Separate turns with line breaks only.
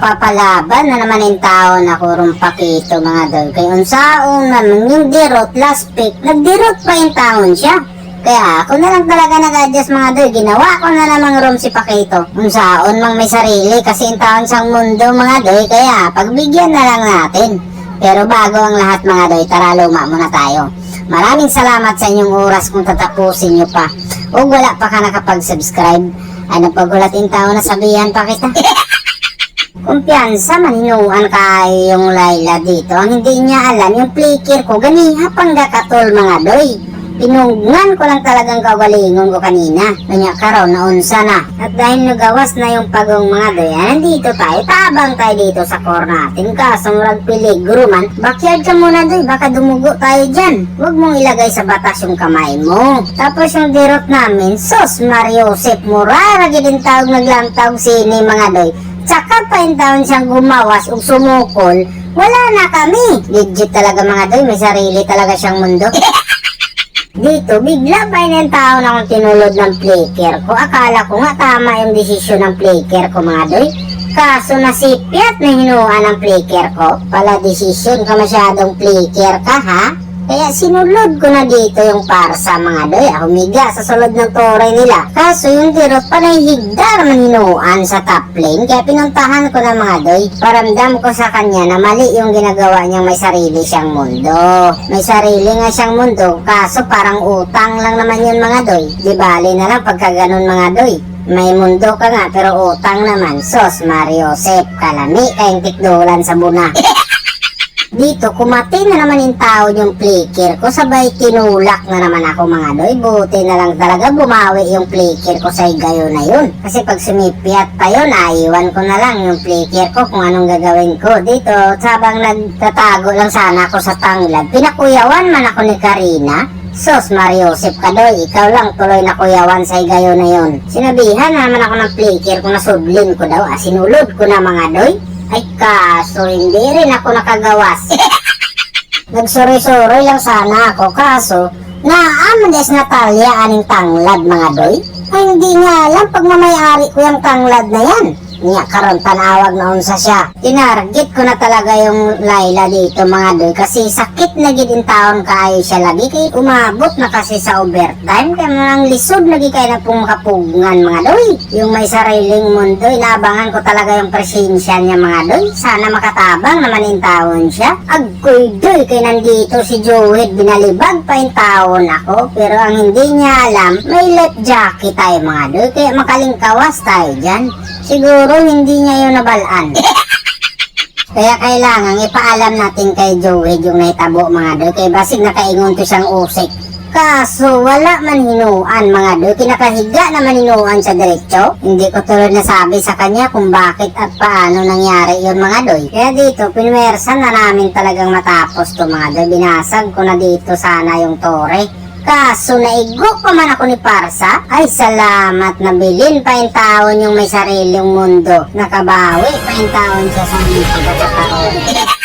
Papalaban na naman yung tao na kurong pakito mga doy. Kaya unsaong naman yung dirot last pick, nagdirot pa yung taon siya. Kaya ako na lang talaga nag-adjust mga doy. Ginawa ko na namang room si Pakito. Unsaon mang may sarili kasi yung taon siyang mundo mga doy. Kaya pagbigyan na lang natin. Pero bago ang lahat mga doy, tara luma muna tayo. Maraming salamat sa inyong oras kung tatapusin nyo pa. O wala pa ka nakapag-subscribe. Ano pagulat yung tao na sabihan pa kita? Kumpiyansa, maninuan kayo yung Layla dito. Ang hindi niya alam, yung flicker ko, ganiha pang gakatol mga doy. Pinungan ko lang talagang kagalingon ko kanina. Kanya karon na unsa na. At dahil nagawas na yung pagong mga doy, nandito tayo, tabang tayo dito sa core natin. Kaso murag peligro man, backyard ka muna doy, baka dumugo tayo dyan. Huwag mong ilagay sa batas yung kamay mo. Tapos yung dirot namin, sos Mario Josep Murara, gidin tawag naglantawag sini mga doy. Tsaka pa yung taon siyang gumawas o sumukol, wala na kami. Legit talaga mga doy, may sarili talaga siyang mundo. Dito, bigla pa yung tao na akong tinulod ng flicker ko. Akala ko nga tama yung desisyon ng flicker ko mga doy. Kaso nasipyat na hinuan ng flicker ko. Pala desisyon ka masyadong flicker ka ha? Kaya sinulod ko na dito yung parsa mga doy. Humiga sa sulod ng tore nila. Kaso yung dirot panay higdar maninuan sa top lane. Kaya pinuntahan ko na mga doy. Paramdam ko sa kanya na mali yung ginagawa niyang may sarili siyang mundo. May sarili nga siyang mundo. Kaso parang utang lang naman yun mga doy. Di bali na lang pagka ganun mga doy. May mundo ka nga pero utang naman. Sos Mario Josep, kalami kayong tikdulan sa buna. Dito, kumati na naman yung tao yung flicker ko. Sabay tinulak na naman ako mga doy. Buti na lang talaga bumawi yung flicker ko sa gayo na yun. Kasi pag sumipyat pa yun, naiwan ko na lang yung flicker ko kung anong gagawin ko. Dito, sabang nagtatago lang sana ako sa tanglad, pinakuyawan man ako ni Karina. Sos Mario Josep ka doy, ikaw lang tuloy na kuyawan sa gayo na yun. Sinabihan naman ako ng flicker kung nasudlin ko daw. Sinulod ko na mga doy. Ay kaso hindi rin ako nakagawas. Nagsuri-suri lang sana ako kaso naamades Natalia aning tanglad mga doy. Ay hindi nga alam pag mamayari ko yung tanglad na yan. Niya karon tanawag na unsa siya. Tinarget ko na talaga yung Layla dito mga doy kasi sakit na gid in taon kaayo siya lagi kay umabot na kasi sa overtime kaya nang lisod lagi kay na pong makapugngan mga doy. Yung may sariling mundo inaabangan ko talaga yung presensya niya mga doy. Sana makatabang naman in taon siya. Agkoy doy kay nandito si Joey binalibag pa in taon ako pero ang hindi niya alam may life jacket tayo mga doy kaya makalingkawas tayo dyan. Siguro hindi niya yun nabalaan. Kaya kailangan ipaalam natin kay Joey yung naitabo mga doy. Kaya basig nakaingon to siyang usik. Kaso wala man hinuan mga doy. Kinakahiga naman hinuan sa diretso. Hindi ko tulad nasabi sa kanya kung bakit at paano nangyari yun mga doy. Kaya dito pinwersa na namin talagang matapos to mga doy. Binasag ko na dito sana yung tore. Kaso naigok pa man ako ni Parsa. Ay salamat, nabilin pa yung taon yung may sariling mundo. Nakabawi pa yung taon siya sa mga pagkakataon.